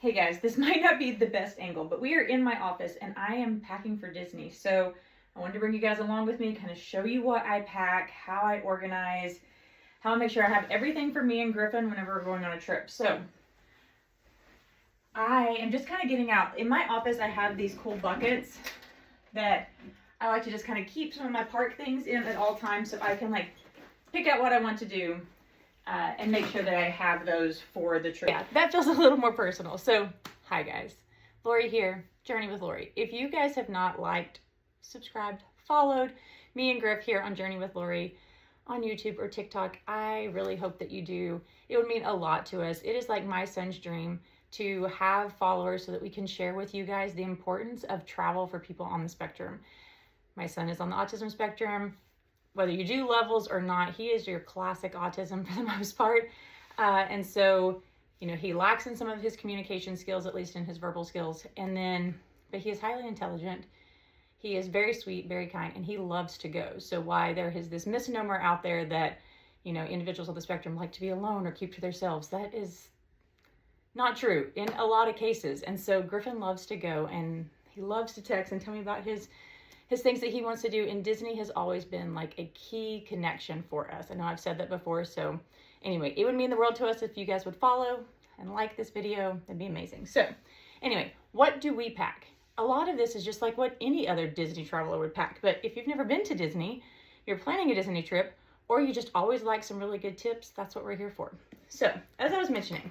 Hey guys, this might not be the best angle, but we are in my office and I am packing for Disney. So I wanted to bring you guys along with me, kind of show you what I pack, how I organize, how I make sure I have everything for me and Griffin whenever we're going on a trip. So I am just kind of getting out. In my office, I have these cool buckets that I like to just kind of keep some of my park things in at all times so I can like pick out what I want to do. And make sure that I have those for the trip. Yeah, that feels a little more personal. So, hi guys, Lori here, Journey with Lori. If you guys have not liked, subscribed, followed me and Griff here on Journey with Lori on YouTube or TikTok, I really hope that you do. It would mean a lot to us. It is like my son's dream to have followers so that we can share with you guys the importance of travel for people on the spectrum. My son is on the autism spectrum. Whether you do levels or not, he is your classic autism for the most part. And so, you know, he lacks in some of his communication skills, at least in his verbal skills. But he is highly intelligent. He is very sweet, very kind, and he loves to go. So why there is this misnomer out there that, you know, individuals on the spectrum like to be alone or keep to themselves. That is not true in a lot of cases. And so Griffin loves to go, and he loves to text and tell me about his things that he wants to do. And Disney has always been like a key connection for us. I know I've said that before. So anyway, it would mean the world to us if you guys would follow and like this video. That'd be amazing. So anyway, what do we pack? A lot of this is just like what any other Disney traveler would pack. But if you've never been to Disney, you're planning a Disney trip, or you just always like some really good tips, that's what we're here for. So as I was mentioning,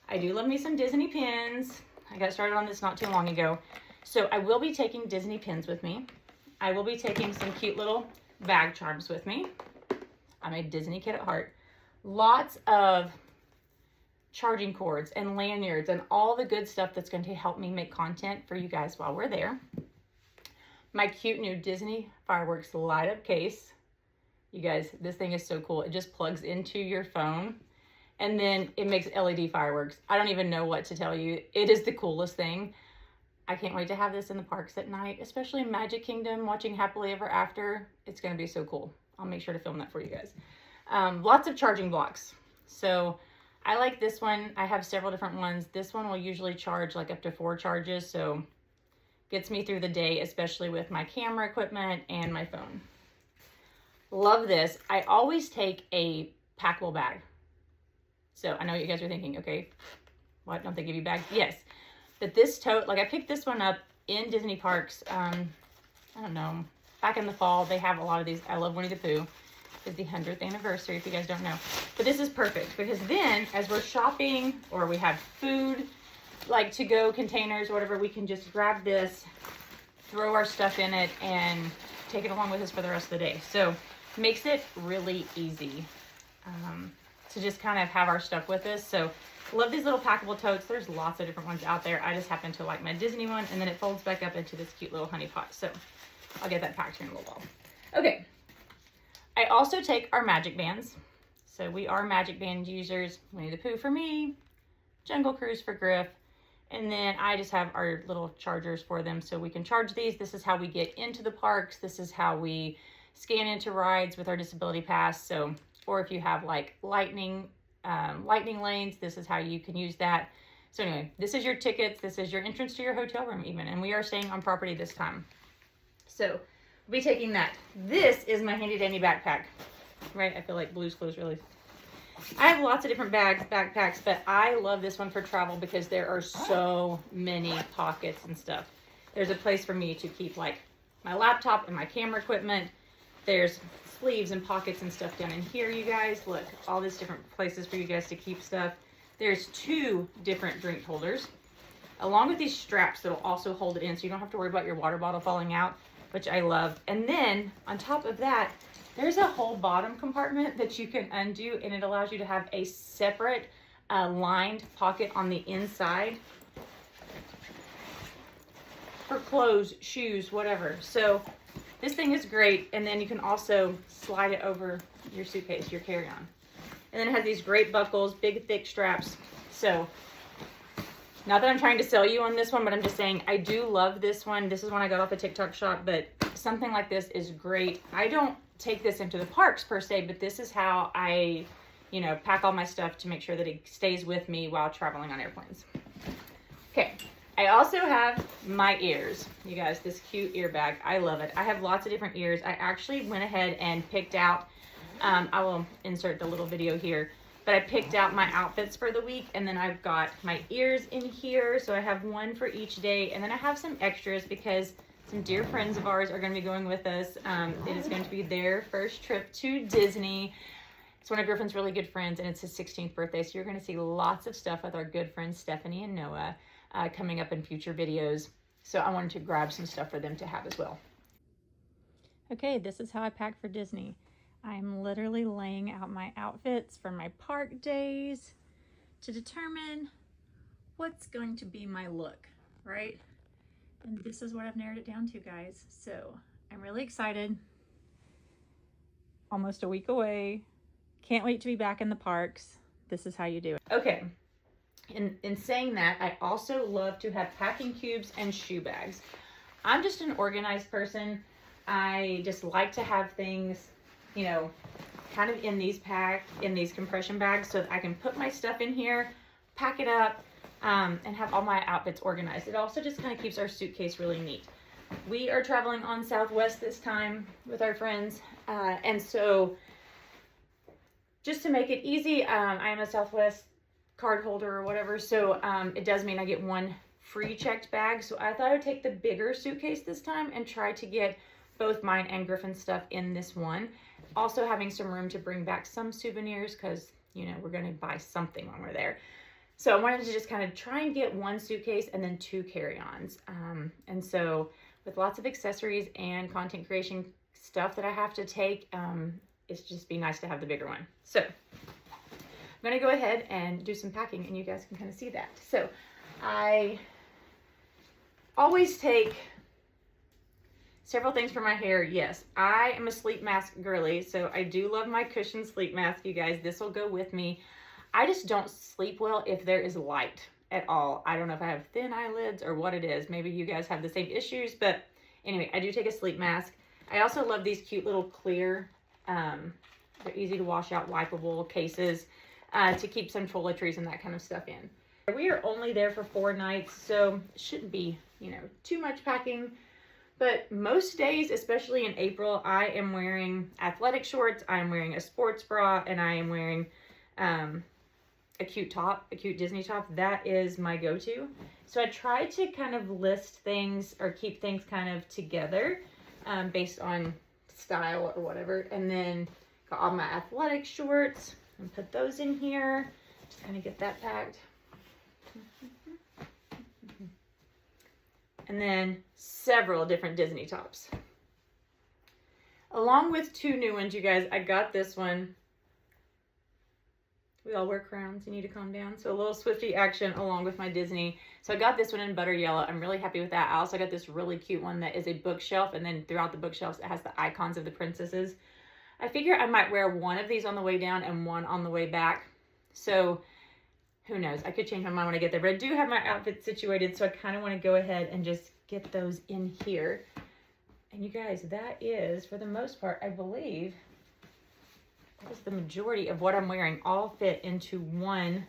I do love me some Disney pins. I got started on this not too long ago. So I will be taking Disney pins with me. I will be taking some cute little bag charms with me. I'm a Disney kid at heart. Lots of charging cords and lanyards and all the good stuff that's going to help me make content for you guys while we're there. My cute new Disney fireworks light up case. You guys, this thing is so cool. It just plugs into your phone and then it makes LED fireworks. I don't even know what to tell you. It is the coolest thing. I can't wait to have this in the parks at night, especially in Magic Kingdom, watching Happily Ever After. It's going to be so cool. I'll make sure to film that for you guys. Lots of charging blocks. So I like this one. I have several different ones. This one will usually charge like up to 4 charges. So gets me through the day, especially with my camera equipment and my phone. Love this. I always take a packable bag. So I know what you guys are thinking, okay, what, don't they give you bags? Yes. But this tote, like I picked this one up in Disney parks, I don't know, back in the fall. They have a lot of these. I love Winnie the Pooh. It's the 100th anniversary, if you guys don't know. But this is perfect because then as we're shopping or we have food, like to-go containers or whatever, we can just grab this, throw our stuff in it, and take it along with us for the rest of the day. So makes it really easy to just kind of have our stuff with us. So love these little packable totes. There's lots of different ones out there. I just happen to like my Disney one, and then it folds back up into this cute little honey pot. So I'll get that packed here in a little while. Okay. I also take our Magic Bands. So we are Magic Band users. Winnie the Pooh for me, Jungle Cruise for Griff, and then I just have our little chargers for them so we can charge these. This is how we get into the parks. This is how we scan into rides with our disability pass. So, or if you have like lightning lanes, this is how you can use that. So anyway, this is your tickets. This is your entrance to your hotel room even, and we are staying on property this time. So we'll be taking that. This is my handy dandy backpack, right? I feel like Blue's Clues really. I have lots of different backpacks, but I love this one for travel because there are so many pockets and stuff. There's a place for me to keep like my laptop and my camera equipment. There's sleeves and pockets and stuff down in here, you guys. Look, all these different places for you guys to keep stuff. There's 2 different drink holders, along with these straps that'll also hold it in, so you don't have to worry about your water bottle falling out, which I love. And then on top of that, there's a whole bottom compartment that you can undo, and it allows you to have a separate lined pocket on the inside for clothes, shoes, whatever. So this thing is great, and then you can also slide it over your suitcase, your carry-on. And then it has these great buckles, big thick straps. So not that I'm trying to sell you on this one, but I'm just saying I do love this one. This is one I got off a TikTok shop, but something like this is great. I don't take this into the parks per se, but this is how I, you know, pack all my stuff to make sure that it stays with me while traveling on airplanes. Okay, I also have my ears. You guys, this cute ear bag. I love it. I have lots of different ears. I actually went ahead and picked out, I will insert the little video here, but I picked out my outfits for the week, and then I've got my ears in here. So I have one for each day, and then I have some extras because some dear friends of ours are going to be going with us. It is going to be their first trip to Disney. It's one of Griffin's really good friends, and it's his 16th birthday. So you're going to see lots of stuff with our good friends Stephanie and Noah coming up in future videos. So I wanted to grab some stuff for them to have as well. Okay, this is how I packed for Disney. I'm literally laying out my outfits for my park days to determine what's going to be my look, right? And this is what I've narrowed it down to, guys. So I'm really excited. Almost a week away. Can't wait to be back in the parks. This is how you do it. Okay. In saying that, I also love to have packing cubes and shoe bags. I'm just an organized person. I just like to have things, you know, kind of in these compression bags so that I can put my stuff in here, pack it up, and have all my outfits organized. It also just kind of keeps our suitcase really neat. We are traveling on Southwest this time with our friends, and so just to make it easy, I am a Southwest card holder or whatever, so it does mean I get one free checked bag. So I thought I'd take the bigger suitcase this time and try to get both mine and Griffin's stuff in this one. Also having some room to bring back some souvenirs because, you know, we're going to buy something when we're there. So I wanted to just kind of try and get one suitcase and then 2 carry-ons. And so with lots of accessories and content creation stuff that I have to take, it's just be nice to have the bigger one. So I'm going to go ahead and do some packing and you guys can kind of see that. So I always take several things for my hair. Yes, I am a sleep mask girly, so I do love my cushion sleep mask, you guys. This will go with me. I just don't sleep well if there is light at all. I don't know if I have thin eyelids or what it is. Maybe you guys have the same issues, but anyway, I do take a sleep mask. I also love these cute little clear, they're easy to wash out, wipeable cases to keep some toiletries and that kind of stuff in. We are only there for 4 nights, so it shouldn't be, you know, too much packing. But most days, especially in April, I am wearing athletic shorts, I am wearing a sports bra, and I am wearing a cute top, a cute Disney top. That is my go-to. So I try to kind of list things or keep things kind of together based on style or whatever. And then got all my athletic shorts and put those in here. Just kind of get that packed. And then several different Disney tops. Along with 2 new ones, you guys. I got this one. We all wear crowns. You need to calm down. So a little Swiftie action along with my Disney. So I got this one in butter yellow. I'm really happy with that. I also got this really cute one that is a bookshelf. And then throughout the bookshelves, it has the icons of the princesses. I figure I might wear one of these on the way down and one on the way back. So who knows? I could change my mind when I get there. But I do have my outfit situated. So I kind of want to go ahead and just get those in here. And you guys, that is, for the most part, I believe, that is the majority of what I'm wearing all fit into one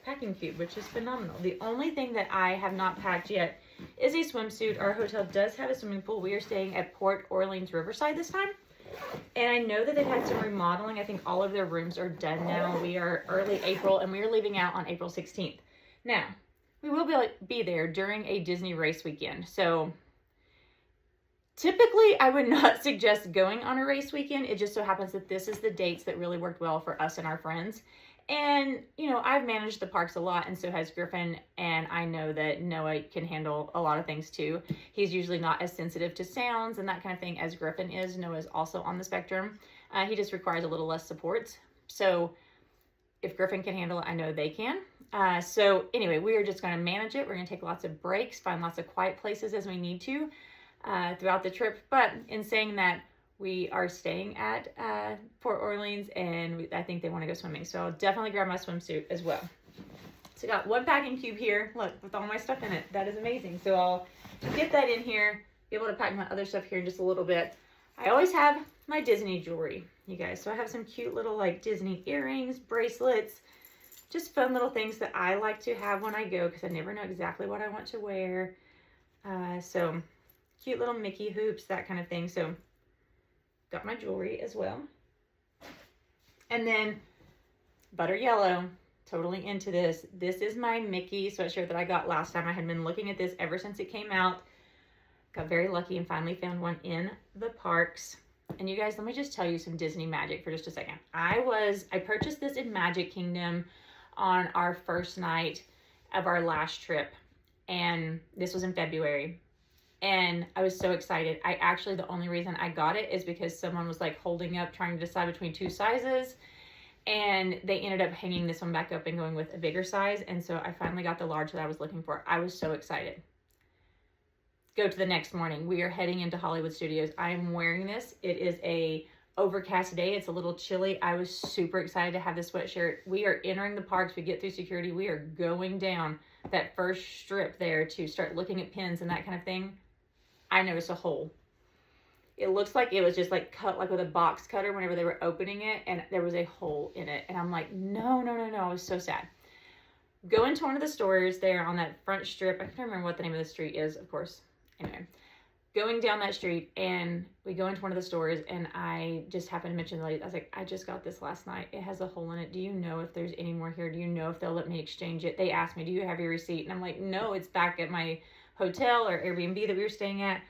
packing cube, which is phenomenal. The only thing that I have not packed yet is a swimsuit. Our hotel does have a swimming pool. We are staying at Port Orleans Riverside this time. And I know that they've had some remodeling. I think all of their rooms are done now. We are early April and we are leaving out on April 16th. Now, we will be there during a Disney race weekend. So typically, I would not suggest going on a race weekend. It just so happens that this is the dates that really worked well for us and our friends. And, you know, I've managed the parks a lot, and so has Griffin, and I know that Noah can handle a lot of things too. He's usually not as sensitive to sounds and that kind of thing as Griffin is. Noah is also on the spectrum. He just requires a little less support. So if Griffin can handle it, I know they can. So anyway, we are just going to manage it. We're going to take lots of breaks, find lots of quiet places as we need to throughout the trip. But in saying that, we are staying at Port Orleans, and I think they want to go swimming. So I'll definitely grab my swimsuit as well. So I got one packing cube here, look, with all my stuff in it. That is amazing. So I'll get that in here, be able to pack my other stuff here in just a little bit. I always have my Disney jewelry, you guys. So I have some cute little like Disney earrings, bracelets, just fun little things that I like to have when I go because I never know exactly what I want to wear. So cute little Mickey hoops, that kind of thing. So got my jewelry as well. And then butter yellow, totally into this. This is my Mickey sweatshirt that I got last time. I had been looking at this ever since it came out. Got very lucky and finally found one in the parks. And you guys, let me just tell you some Disney magic for just a second. I purchased this in Magic Kingdom on our first night of our last trip. And this was in February. And I was so excited. The only reason I got it is because someone was like holding up, trying to decide between two sizes. And they ended up hanging this one back up and going with a bigger size. And so I finally got the large that I was looking for. I was so excited. Go to the next morning. We are heading into Hollywood Studios. I am wearing this. It is a overcast day. It's a little chilly. I was super excited to have this sweatshirt. We are entering the parks. We get through security. We are going down that first strip there to start looking at pins and that kind of thing. I noticed a hole. It looks like it was just like cut like with a box cutter whenever they were opening it, and there was a hole in it. And I'm like, no. I was so sad. Go into one of the stores there on that front strip. I can't remember what the name of the street is, of course. Anyway, going down that street, and we go into one of the stores, and I just happened to mention the lady. I was like, I just got this last night. It has a hole in it. Do you know if there's any more here? Do you know if they'll let me exchange it? They asked me, do you have your receipt? And I'm like, no, it's back at my hotel or Airbnb that we were staying at.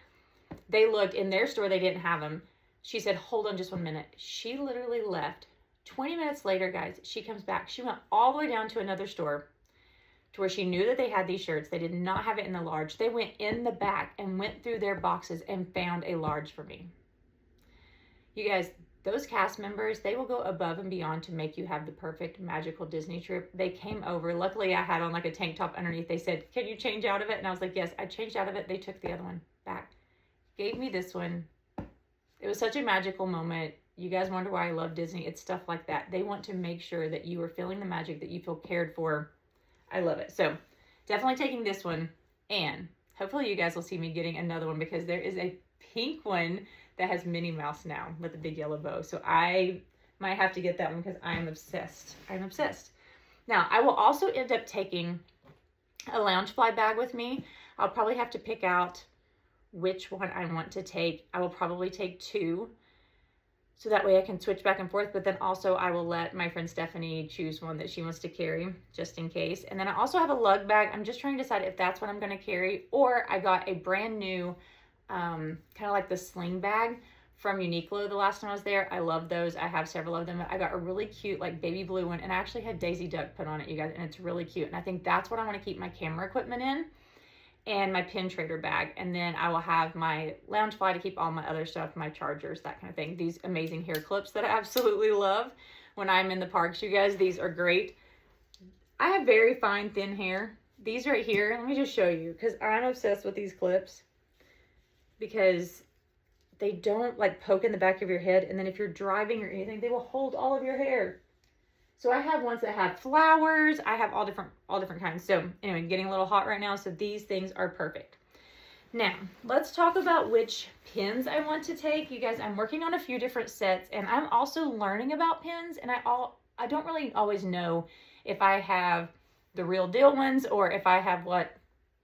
They looked in their store. They didn't have them. She said, hold on just 1 minute. She literally left. 20 minutes later, guys, she comes back. She went all the way down to another store to where she knew that they had these shirts. They did not have it in the large. They went in the back and went through their boxes and found a large for me. You guys, those cast members, they will go above and beyond to make you have the perfect magical Disney trip. They came over. Luckily, I had on like a tank top underneath. They said, can you change out of it? And I was like, yes, I changed out of it. They took the other one back. Gave me this one. It was such a magical moment. You guys wonder why I love Disney. It's stuff like that. They want to make sure that you are feeling the magic, that you feel cared for. I love it. So definitely taking this one, and hopefully you guys will see me getting another one because there is a pink one that has Minnie Mouse now with a big yellow bow. So I might have to get that one because I am obsessed. I'm obsessed. Now, I will also end up taking a Loungefly bag with me. I'll probably have to pick out which one I want to take. I will probably take 2. So that way I can switch back and forth, but then also I will let my friend Stephanie choose one that she wants to carry just in case. And then I also have a lug bag. I'm just trying to decide if that's what I'm going to carry, or I got a brand new, kind of like the sling bag from Uniqlo the last time I was there. I love those. I have several of them. I got a really cute like baby blue one, and I actually had Daisy Duck put on it, you guys, and it's really cute. And I think that's what I want to keep my camera equipment in, and my pin trader bag. And then I will have my Loungefly to keep all my other stuff, my chargers, that kind of thing. These amazing hair clips that I absolutely love when I'm in the parks, you guys. These are great. I have very fine, thin hair. These right here, let me just show you, because I'm obsessed with these clips because they don't like poke in the back of your head. And then if you're driving or anything, they will hold all of your hair. So I have ones that have flowers. I have all different kinds. So anyway, getting a little hot right now. So these things are perfect. Now, let's talk about which pins I want to take. You guys, I'm working on a few different sets, and I'm also learning about pins. And I don't really always know if I have the real deal ones or if I have what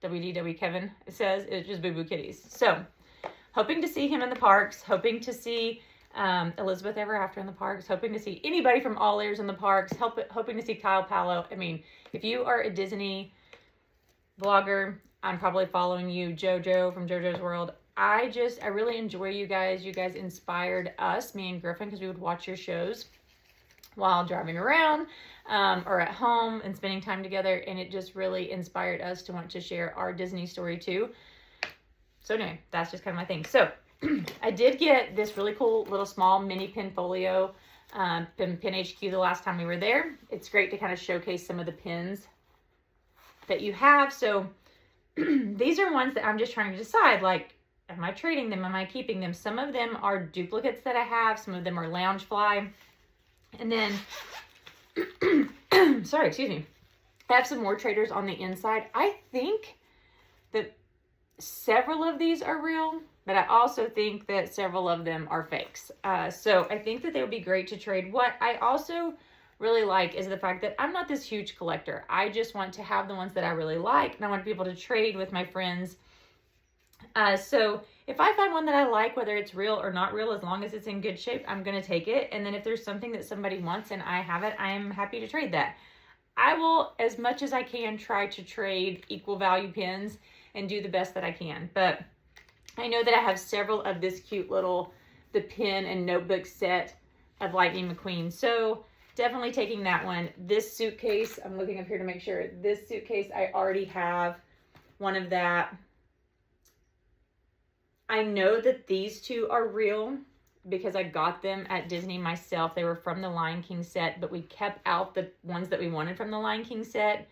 WDW Kevin says. It's just Boo Boo Kitties. So hoping to see him in the parks. Hoping to see Elizabeth Ever After in the parks, hoping to see anybody from All Airs in the parks, hoping to see Kyle Palo. I mean, if you are a Disney vlogger, I'm probably following you. JoJo from JoJo's World. I really enjoy you guys. You guys inspired us, me and Griffin, because we would watch your shows while driving around or at home and spending time together, and it just really inspired us to want to share our Disney story too. So anyway, that's just kind of my thing. So I did get this really cool little small mini pin folio from Pin HQ the last time we were there. It's great to kind of showcase some of the pins that you have. So these are ones that I'm just trying to decide, like, am I trading them? Am I keeping them? Some of them are duplicates that I have. Some of them are Loungefly. And then, sorry, excuse me. I have some more traders on the inside. I think that several of these are real, but I also think that several of them are fakes. So I think that they would be great to trade. What I also really like is the fact that I'm not this huge collector. I just want to have the ones that I really like, and I want to be able to trade with my friends. So if I find one that I like, whether it's real or not real, as long as it's in good shape, I'm going to take it. And then if there's something that somebody wants and I have it, I am happy to trade that. I will, as much as I can, try to trade equal value pins and do the best that I can. But I know that I have several of this cute little, the pen and notebook set of Lightning McQueen. So definitely taking that one. This suitcase, I'm looking up here to make sure. This suitcase, I already have one of that. I know that these two are real because I got them at Disney myself. They were from the Lion King set, but we kept out the ones that we wanted from the Lion King set.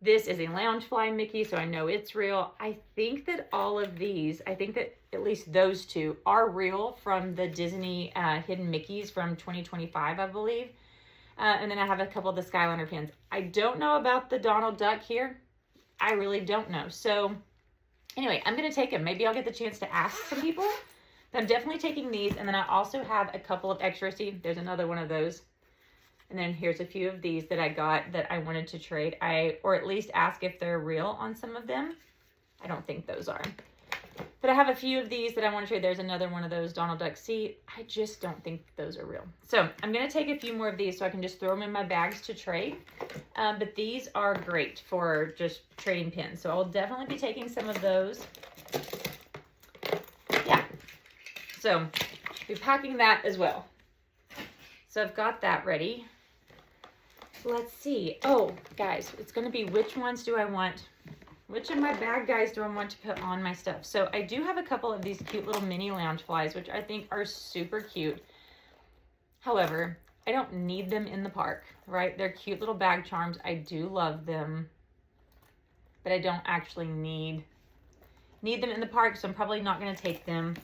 This is a Loungefly Mickey, so I know it's real. I think that all of these, I think that at least those two are real from the Disney Hidden Mickeys from 2025, I believe. And then I have a couple of the Skyliner pins. I don't know about the Donald Duck here. I really don't know. So anyway, I'm going to take them. Maybe I'll get the chance to ask some people. But I'm definitely taking these. And then I also have a couple of extras. See, there's another one of those. And then here's a few of these that I got that I wanted to trade. Or at least ask if they're real on some of them. I don't think those are. But I have a few of these that I want to trade. There's another one of those Donald Duck. See, I just don't think those are real. So I'm going to take a few more of these so I can just throw them in my bags to trade. But these are great for just trading pins. So I'll definitely be taking some of those. Yeah. So I'll be packing that as well. So I've got that ready. Let's see. Oh, guys, it's going to be which ones do I want? Which of my bag guys do I want to put on my stuff? So I do have a couple of these cute little mini Loungeflies, which I think are super cute. However, I don't need them in the park, right? They're cute little bag charms. I do love them, but I don't actually need them in the park, so I'm probably not going to take them.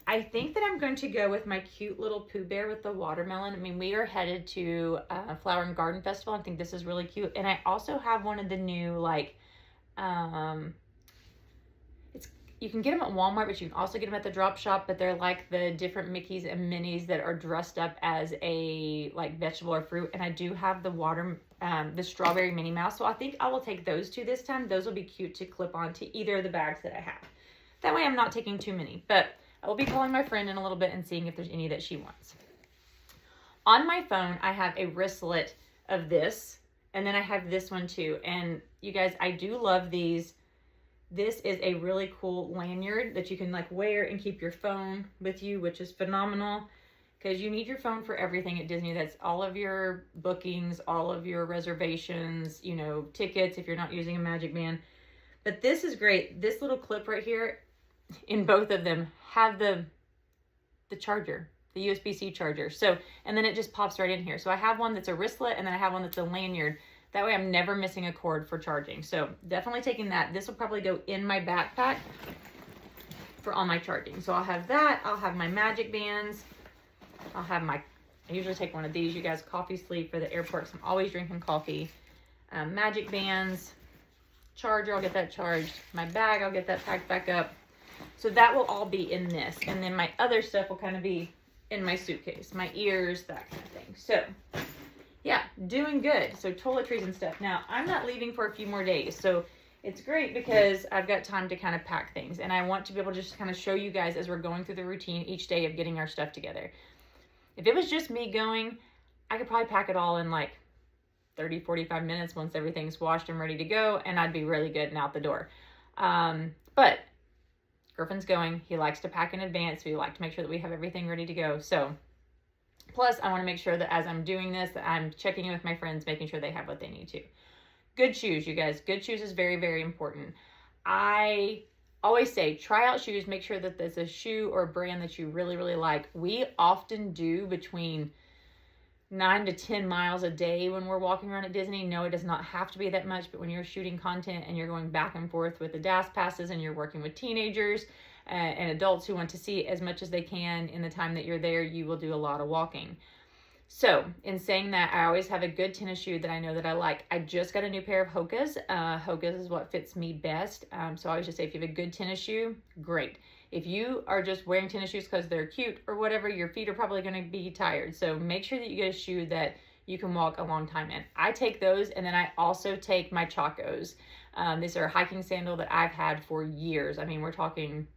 I think that I'm going to go with my cute little Pooh Bear with the watermelon. I mean, we are headed to Flower and Garden Festival. I think this is really cute. And I also have one of the new, like, you can get them at Walmart, but you can also get them at the drop shop. But they're like the different Mickeys and Minnies that are dressed up as a, like, vegetable or fruit. And I do have the strawberry Minnie Mouse. So I think I will take those two this time. Those will be cute to clip onto either of the bags that I have. That way I'm not taking too many. But I will be calling my friend in a little bit and seeing if there's any that she wants. On my phone, I have a wristlet of this, and then I have this one too. And you guys, I do love these. This is a really cool lanyard that you can like wear and keep your phone with you, which is phenomenal because you need your phone for everything at Disney. That's all of your bookings, all of your reservations, you know, tickets if you're not using a Magic Band. But this is great. This little clip right here, in both of them, have the charger, the USB-C charger. So, and then it just pops right in here. So I have one that's a wristlet, and then I have one that's a lanyard. That way I'm never missing a cord for charging. So definitely taking that. This will probably go in my backpack for all my charging. So I'll have that. I'll have my Magic Bands. I'll have my, I usually take one of these, you guys, coffee sleeve for the airport. So I'm always drinking coffee. Magic Bands, charger, I'll get that charged. My bag, I'll get that packed back up. So that will all be in this. And then my other stuff will kind of be in my suitcase. My ears, that kind of thing. So, yeah, doing good. So toiletries and stuff. Now, I'm not leaving for a few more days. So it's great because I've got time to kind of pack things. And I want to be able to just kind of show you guys as we're going through the routine each day of getting our stuff together. If it was just me going, I could probably pack it all in like 30, 45 minutes once everything's washed and ready to go. And I'd be really good and out the door. But Griffin's going. He likes to pack in advance. We like to make sure that we have everything ready to go. So, plus I want to make sure that as I'm doing this, that I'm checking in with my friends, making sure they have what they need to. Good shoes, you guys. Good shoes is very, very important. I always say, try out shoes. Make sure that there's a shoe or a brand that you really, really like. We often do between 9 to 10 miles a day when we're walking around at Disney. No, it does not have to be that much, but when you're shooting content and you're going back and forth with the DAS passes and you're working with teenagers and adults who want to see as much as they can in the time that you're there, you will do a lot of walking. So in saying that, I always have a good tennis shoe that I know that I like. I just got a new pair of Hoka's. Hoka's is what fits me best. So I always just say, if you have a good tennis shoe, great. If you are just wearing tennis shoes because they're cute or whatever, your feet are probably going to be tired. So make sure that you get a shoe that you can walk a long time in. I take those, and then I also take my Chacos. These are a hiking sandal that I've had for years. I mean, we're talking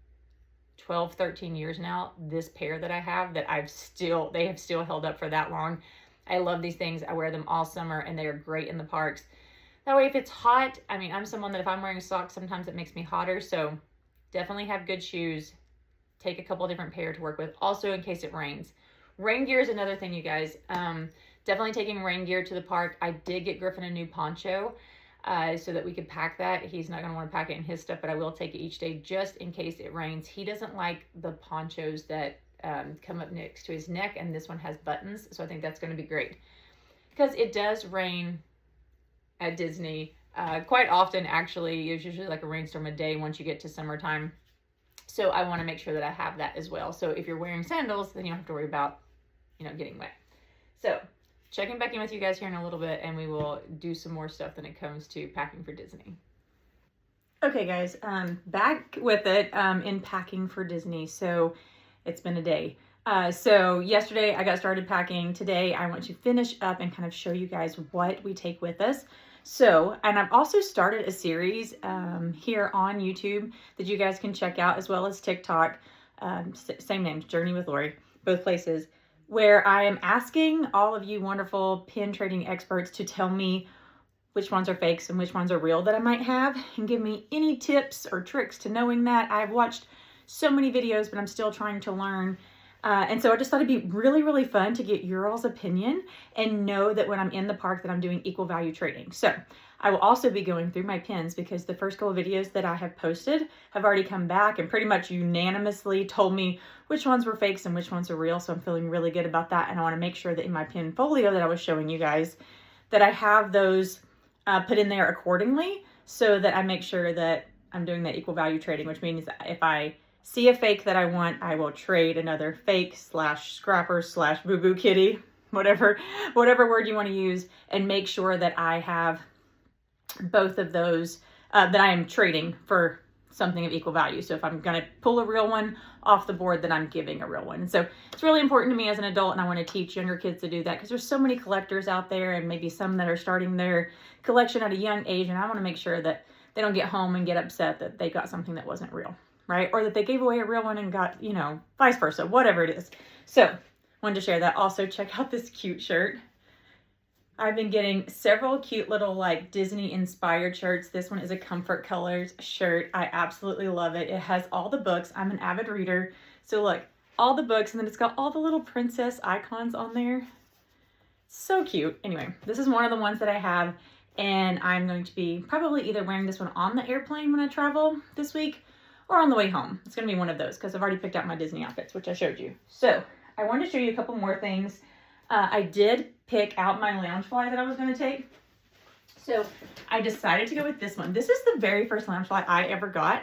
12, 13 years now. This pair that I have that they have still held up for that long. I love these things. I wear them all summer, and they are great in the parks. That way, if it's hot, I mean, I'm someone that if I'm wearing socks, sometimes it makes me hotter. So definitely have good shoes. Take a couple different pair to work with. Also, in case it rains. Rain gear is another thing, you guys. Definitely taking rain gear to the park. I did get Griffin a new poncho so that we could pack that. He's not going to want to pack it in his stuff, but I will take it each day just in case it rains. He doesn't like the ponchos that come up next to his neck, and this one has buttons, so I think that's going to be great. Because it does rain at Disney quite often, actually. There's usually like a rainstorm a day once you get to summertime. So I want to make sure that I have that as well. So if you're wearing sandals, then you don't have to worry about, getting wet. So checking back in with you guys here in a little bit, and we will do some more stuff when it comes to packing for Disney. Okay, guys, back with it in packing for Disney. So it's been a day. So yesterday I got started packing. Today I want to finish up and kind of show you guys what we take with us. So, and I've also started a series here on YouTube that you guys can check out, as well as TikTok, same name, Journey with Lori, both places, where I am asking all of you wonderful pin trading experts to tell me which ones are fakes and which ones are real that I might have, and give me any tips or tricks to knowing that. I've watched so many videos, but I'm still trying to learn. And so I just thought it'd be really, really fun to get your all's opinion and know that when I'm in the park that I'm doing equal value trading. So I will also be going through my pins, because the first couple of videos that I have posted have already come back and pretty much unanimously told me which ones were fakes and which ones are real. So I'm feeling really good about that. And I want to make sure that in my pin folio that I was showing you guys, that I have those put in there accordingly, so that I make sure that I'm doing that equal value trading, which means if I see a fake that I want, I will trade another fake / scrapper / boo-boo kitty, whatever word you want to use, and make sure that I have both of those, that I am trading for something of equal value. So if I'm going to pull a real one off the board, then I'm giving a real one. And so it's really important to me as an adult, and I want to teach younger kids to do that, because there's so many collectors out there, and maybe some that are starting their collection at a young age, and I want to make sure that they don't get home and get upset that they got something that wasn't real. Right? Or that they gave away a real one and got, vice versa, whatever it is. So wanted to share that. Also, check out this cute shirt. I've been getting several cute little like Disney inspired shirts. This one is a Comfort Colors shirt. I absolutely love it. It has all the books. I'm an avid reader. So look, all the books, and then it's got all the little princess icons on there. So cute. Anyway, this is one of the ones that I have, and I'm going to be probably either wearing this one on the airplane when I travel this week, or on the way home. It's going to be one of those, because I've already picked out my Disney outfits, which I showed you. So I wanted to show you a couple more things. I did pick out my Loungefly that I was going to take. So I decided to go with this one. This is the very first Loungefly I ever got.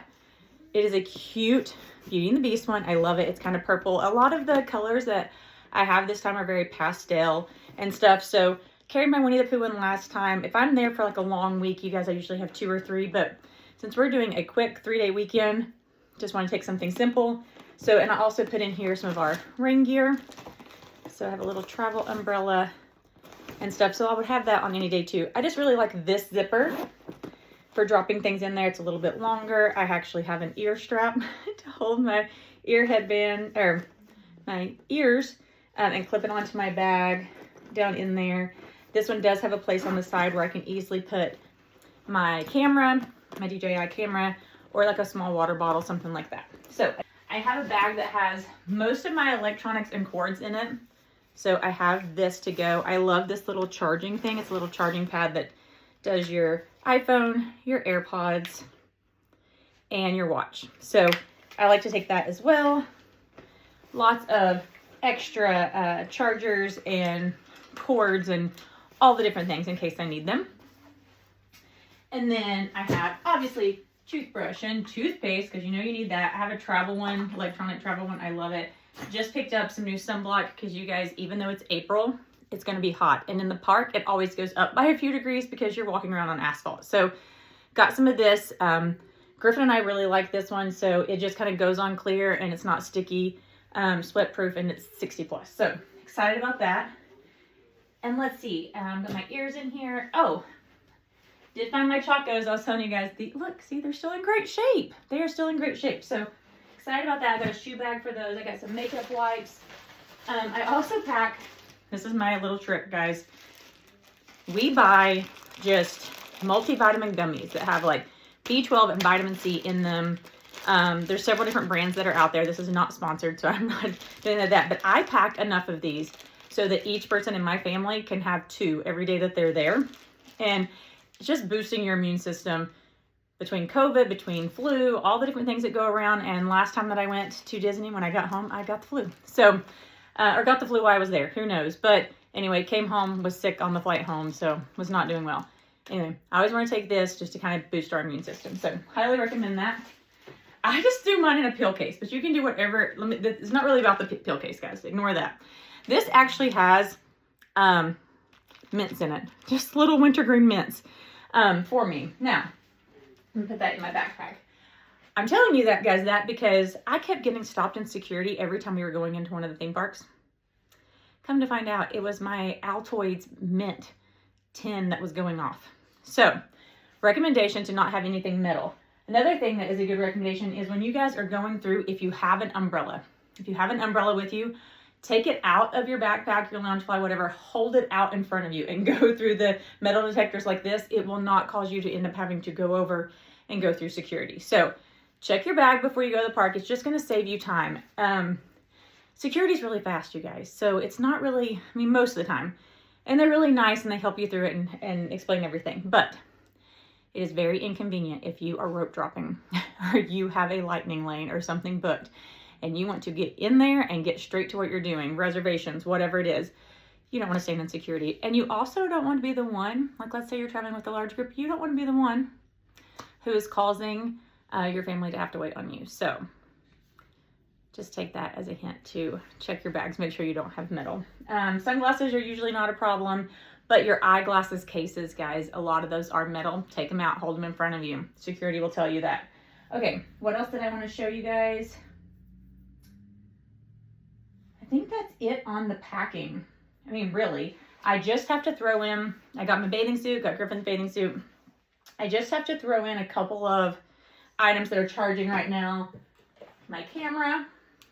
It is a cute Beauty and the Beast one. I love it. It's kind of purple. A lot of the colors that I have this time are very pastel and stuff. So carried my Winnie the Pooh one last time. If I'm there for like a long week, you guys, I usually have 2 or 3, but since we're doing a quick 3-day weekend, just want to take something simple. So, and I also put in here some of our rain gear. So I have a little travel umbrella and stuff. So I would have that on any day too. I just really like this zipper for dropping things in there. It's a little bit longer. I actually have an ear strap to hold my ear headband, or my ears, and clip it onto my bag down in there. This one does have a place on the side where I can easily put my camera, my DJI camera, or like a small water bottle, something like that. So I have a bag that has most of my electronics and cords in it. So I have this to go. I love this little charging thing. It's a little charging pad that does your iPhone, your AirPods, and your watch. So I like to take that as well. Lots of extra chargers and cords and all the different things in case I need them. And then I have, obviously, toothbrush and toothpaste, because you need that. I have a travel one, electronic travel one. I love it. Just picked up some new sunblock, because you guys, even though it's April, it's going to be hot. And in the park, it always goes up by a few degrees because you're walking around on asphalt. So got some of this. Griffin and I really like this one. So it just kind of goes on clear, and it's not sticky, sweat proof, and it's 60+. So excited about that. And let's see, got my ears in here. Oh, did find my Chacos. I was telling you guys, look, see, they're still in great shape. They are still in great shape. So excited about that. I got a shoe bag for those. I got some makeup wipes. I also pack, this is my little trick, guys. We buy just multivitamin gummies that have like B12 and vitamin C in them. There's several different brands that are out there. This is not sponsored, so I'm not doing that. But I packed enough of these so that each person in my family can have 2 every day that they're there. And it's just boosting your immune system between COVID, between flu, all the different things that go around. And last time that I went to Disney, when I got home, I got the flu. So, or got the flu while I was there. Who knows? But anyway, came home, was sick on the flight home, so was not doing well. Anyway, I always want to take this just to kind of boost our immune system. So highly recommend that. I just threw mine in a pill case, but you can do whatever. It's not really about the pill case, guys. Ignore that. This actually has mints in it. Just little wintergreen mints for me. Now, I'm going to put that in my backpack. I'm telling you that, guys, because I kept getting stopped in security every time we were going into one of the theme parks. Come to find out, it was my Altoids mint tin that was going off. So, recommendation to not have anything metal. Another thing that is a good recommendation is when you guys are going through, if you have an umbrella. If you have an umbrella with you, take it out of your backpack, your Loungefly, whatever, hold it out in front of you and go through the metal detectors like this. It will not cause you to end up having to go over and go through security. So, check your bag before you go to the park. It's just going to save you time. Security is really fast, you guys. So it's not really, I mean, most of the time. And they're really nice and they help you through it and explain everything. But it is very inconvenient if you are rope dropping or you have a lightning lane or something booked and you want to get in there and get straight to what you're doing, reservations, whatever it is. You don't want to stand in security. And you also don't want to be the one, like let's say you're traveling with a large group, you don't want to be the one who is causing your family to have to wait on you. So just take that as a hint to check your bags, make sure you don't have metal. Sunglasses are usually not a problem, but your eyeglasses cases, guys, a lot of those are metal. Take them out, hold them in front of you. Security will tell you that. Okay, what else did I want to show you guys? I think that's it on the packing. I mean, really, I just have to throw in, I got my bathing suit, got Griffin's bathing suit. I just have to throw in a couple of items that are charging right now. My camera.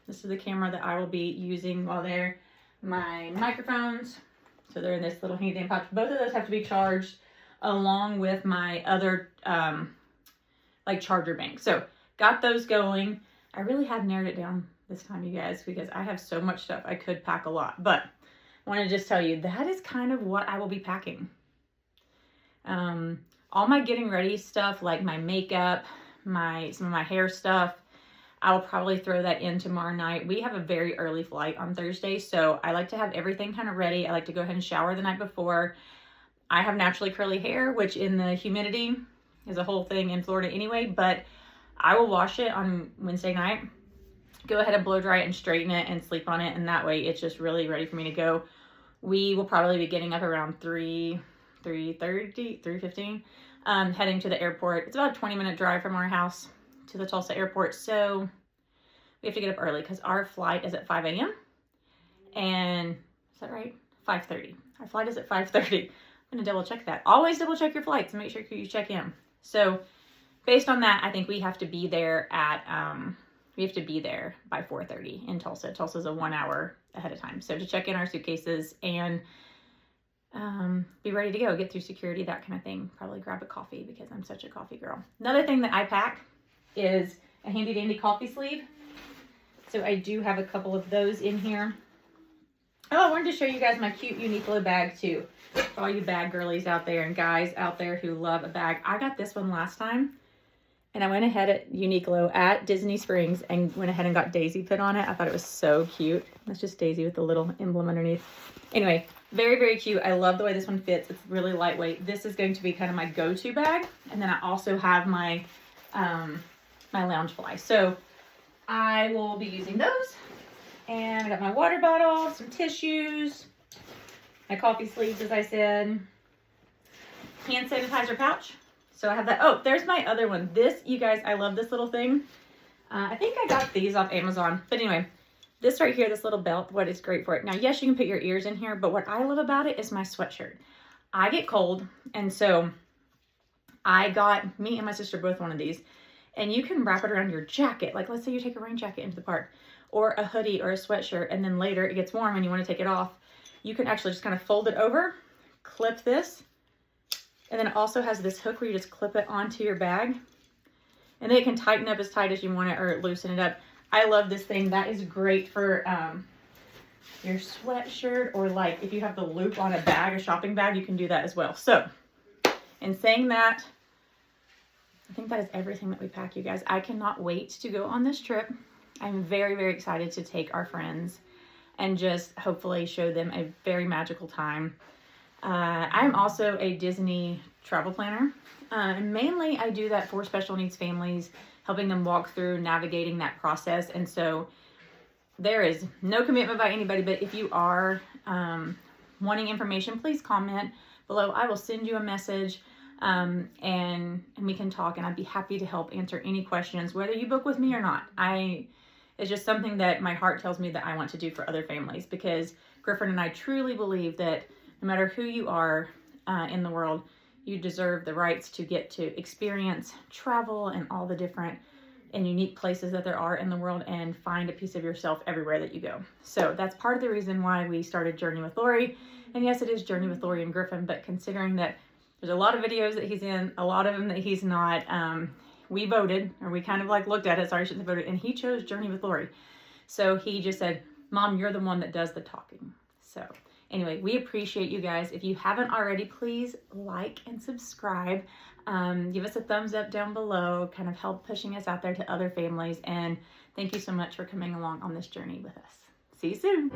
This is the camera that I will be using while there. My microphones. So they're in this little handy dandy pouch. Both of those have to be charged along with my other like charger bank. So got those going. I really have narrowed it down this time, you guys, because I have so much stuff. I could pack a lot, but I want to just tell you that is kind of what I will be packing. All my getting ready stuff, like my makeup, some of my hair stuff, I will probably throw that in tomorrow night. We have a very early flight on Thursday, so I like to have everything kind of ready. I like to go ahead and shower the night before. I have naturally curly hair, which in the humidity is a whole thing in Florida anyway, but I will wash it on Wednesday night, go ahead and blow dry it and straighten it and sleep on it, and that way it's just really ready for me to go. We will probably be getting up around 3:15, heading to the airport. It's about a 20-minute drive from our house to the Tulsa airport, so we have to get up early because our flight is at 5 a.m. and is that right? 5:30. Our flight is at 5:30. I'm gonna double check that. Always double check your flights and make sure you check in. So based on that, I think we have to be there at by 4:30 in Tulsa. Tulsa's a 1 hour ahead of time. So to check in our suitcases and be ready to go, get through security, that kind of thing. Probably grab a coffee because I'm such a coffee girl. Another thing that I pack is a handy dandy coffee sleeve. So I do have a couple of those in here. Oh, I wanted to show you guys my cute Uniqlo bag too. For all you bag girlies out there and guys out there who love a bag. I got this one last time and I went ahead at Uniqlo at Disney Springs and went ahead and got Daisy put on it. I thought it was so cute. That's just Daisy with the little emblem underneath. Anyway, very, very cute. I love the way this one fits. It's really lightweight. This is going to be kind of my go-to bag. And then I also have my my Loungefly. So I will be using those. And I got my water bottle, some tissues, my coffee sleeves, as I said, hand sanitizer pouch. So I have that. Oh, there's my other one. This, you guys, I love this little thing. I think I got these off Amazon. But anyway, this right here, this little belt, what is great for it. Now, yes, you can put your ears in here, but what I love about it is my sweatshirt. I get cold, and so me and my sister both one of these, and you can wrap it around your jacket. Like, let's say you take a rain jacket into the park, or a hoodie or a sweatshirt, and then later it gets warm and you want to take it off. You can actually just kind of fold it over, clip this, and then it also has this hook where you just clip it onto your bag, and then it can tighten up as tight as you want it or loosen it up. I love this thing. That is great for your sweatshirt, or like if you have the loop on a bag, a shopping bag, you can do that as well. So, in saying that, I think that is everything that we pack, you guys. I cannot wait to go on this trip. I'm very, very excited to take our friends and just hopefully show them a very magical time. I'm also a Disney travel planner. And mainly I do that for special needs families, helping them walk through navigating that process. And so there is no commitment by anybody, but if you are wanting information, please comment below. I will send you a message, and we can talk, and I'd be happy to help answer any questions, whether you book with me or not. It's just something that my heart tells me that I want to do for other families, because Griffin and I truly believe that no matter who you are in the world, you deserve the rights to get to experience travel and all the different and unique places that there are in the world, and find a piece of yourself everywhere that you go. So that's part of the reason why we started Journey with Lori. And yes, it is Journey with Lori and Griffin, but considering that there's a lot of videos that he's in, a lot of them that he's not, we voted, or we kind of like looked at it, sorry, I shouldn't have voted, and he chose Journey with Lori. So he just said, Mom, you're the one that does the talking. So anyway, we appreciate you guys. If you haven't already, please like and subscribe. Give us a thumbs up down below, kind of help pushing us out there to other families. And thank you so much for coming along on this journey with us. See you soon.